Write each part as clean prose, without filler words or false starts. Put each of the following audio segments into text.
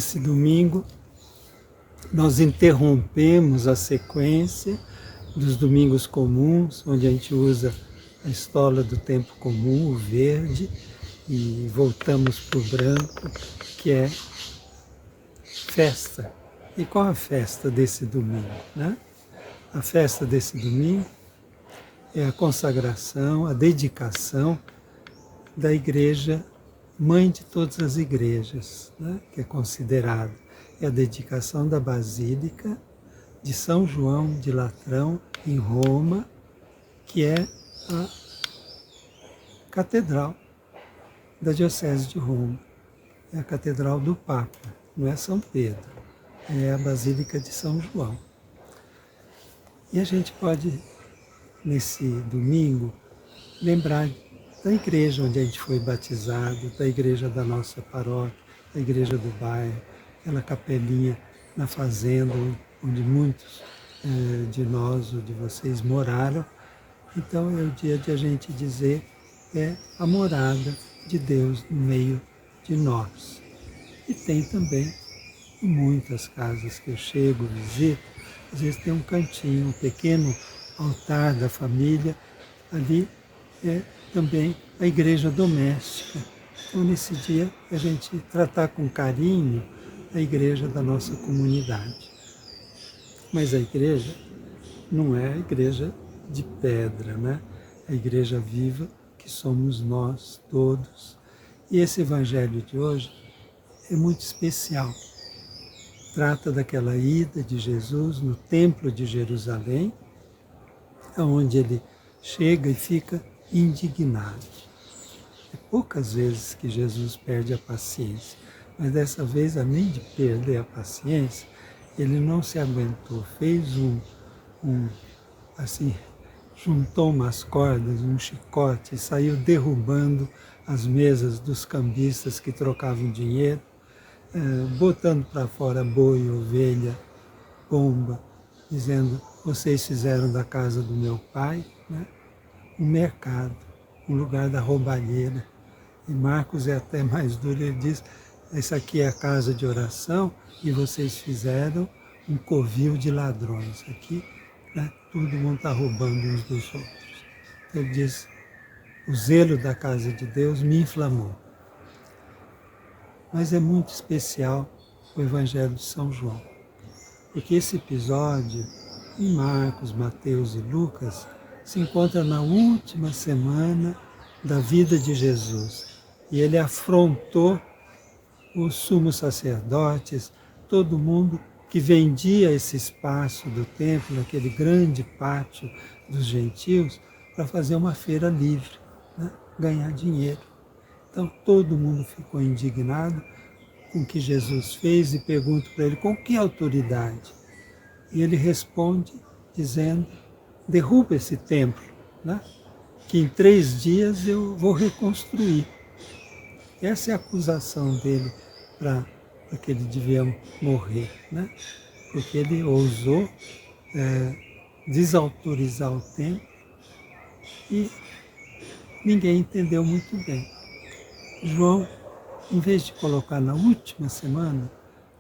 Nesse domingo, nós interrompemos a sequência dos domingos comuns, onde a gente usa a estola do tempo comum, o verde, e voltamos para o branco, que é festa. E qual a festa desse domingo, né? A festa desse domingo é a consagração, a dedicação da Igreja, mãe de todas as igrejas, né? Que é considerado. É a dedicação da Basílica de São João de Latrão, em Roma, que é a catedral da Diocese de Roma. É a catedral do Papa, não é São Pedro, é a Basílica de São João. E a gente pode, nesse domingo, lembrar da igreja onde a gente foi batizado, da igreja da nossa paróquia, da igreja do bairro, aquela capelinha na fazenda onde muitos de nós ou de vocês moraram. Então é o dia de a gente dizer, é a morada de Deus no meio de nós. E tem também, em muitas casas que eu chego, visito, às vezes tem um cantinho, um pequeno altar da família, ali é também a igreja doméstica. Então nesse dia a gente tratar com carinho a igreja da nossa comunidade. Mas a igreja não é a igreja de pedra, né? É a igreja viva que somos nós todos. E esse evangelho de hoje é muito especial. Trata daquela ida de Jesus no Templo de Jerusalém, onde ele chega e fica indignado. É poucas vezes que Jesus perde a paciência, mas dessa vez, além de perder a paciência, ele não se aguentou, fez assim, juntou umas cordas, um chicote e saiu derrubando as mesas dos cambistas que trocavam dinheiro, botando para fora boi, ovelha, pomba, dizendo, vocês fizeram da casa do meu pai, né, um mercado, um lugar da roubalheira. E Marcos é até mais duro, ele diz, essa aqui é a casa de oração e vocês fizeram um covil de ladrões. Aqui, né, todo mundo está roubando uns dos outros. Então, ele diz, o zelo da casa de Deus me inflamou. Mas é muito especial o Evangelho de São João, porque esse episódio, em Marcos, Mateus e Lucas, se encontra na última semana da vida de Jesus. E ele afrontou os sumos sacerdotes, todo mundo que vendia esse espaço do templo, aquele grande pátio dos gentios, para fazer uma feira livre, né? Ganhar dinheiro. Então todo mundo ficou indignado com o que Jesus fez e pergunta para ele com que autoridade. E ele responde dizendo, derruba esse templo, né? Que em 3 dias eu vou reconstruir. Essa é a acusação dele para que ele devia morrer, né? Porque ele ousou desautorizar o templo e ninguém entendeu muito bem. João, em vez de colocar na última semana,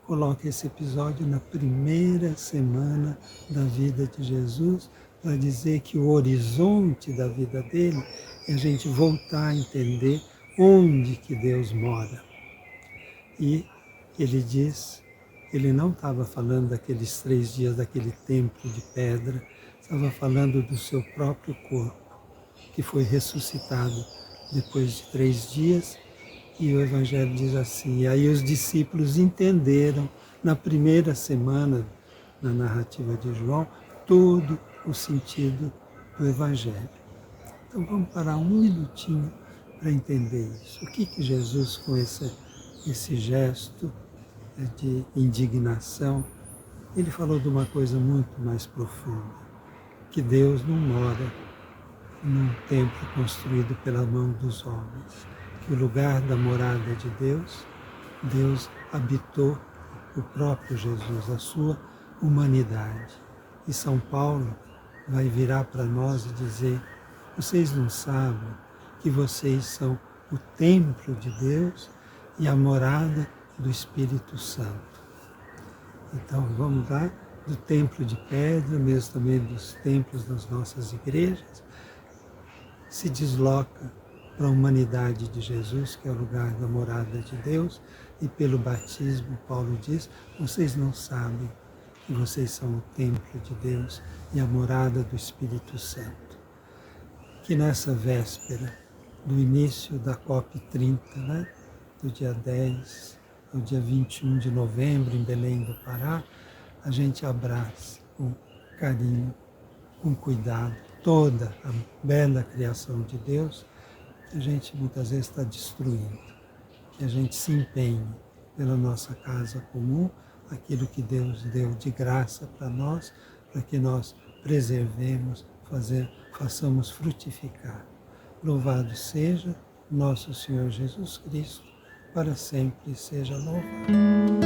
coloca esse episódio na primeira semana da vida de Jesus, para dizer que o horizonte da vida dele é a gente voltar a entender onde que Deus mora. E ele diz, ele não estava falando daqueles 3 dias daquele templo de pedra, estava falando do seu próprio corpo, que foi ressuscitado depois de 3 dias, e o Evangelho diz assim, e aí os discípulos entenderam, na primeira semana, na narrativa de João, todo o sentido do Evangelho. Então vamos parar um minutinho para entender isso. O que Jesus, com esse gesto de indignação, ele falou de uma coisa muito mais profunda, que Deus não mora num templo construído pela mão dos homens, que o lugar da morada de Deus, Deus habitou o próprio Jesus, a sua humanidade. E São Paulo vai virar para nós e dizer, vocês não sabem que vocês são o templo de Deus e a morada do Espírito Santo. Então vamos lá, do templo de pedra, mesmo também dos templos das nossas igrejas, se desloca para a humanidade de Jesus, que é o lugar da morada de Deus, e pelo batismo, Paulo diz, vocês não sabem que vocês são o templo de Deus e a morada do Espírito Santo. Que nessa véspera do início da COP30, né, do dia 10 ao dia 21 de novembro, em Belém do Pará, a gente abraça com carinho, com cuidado, toda a bela criação de Deus, que a gente muitas vezes está destruindo. Que a gente se empenhe pela nossa casa comum, aquilo que Deus deu de graça para nós, para que nós preservemos, façamos frutificar. Louvado seja nosso Senhor Jesus Cristo, para sempre seja louvado.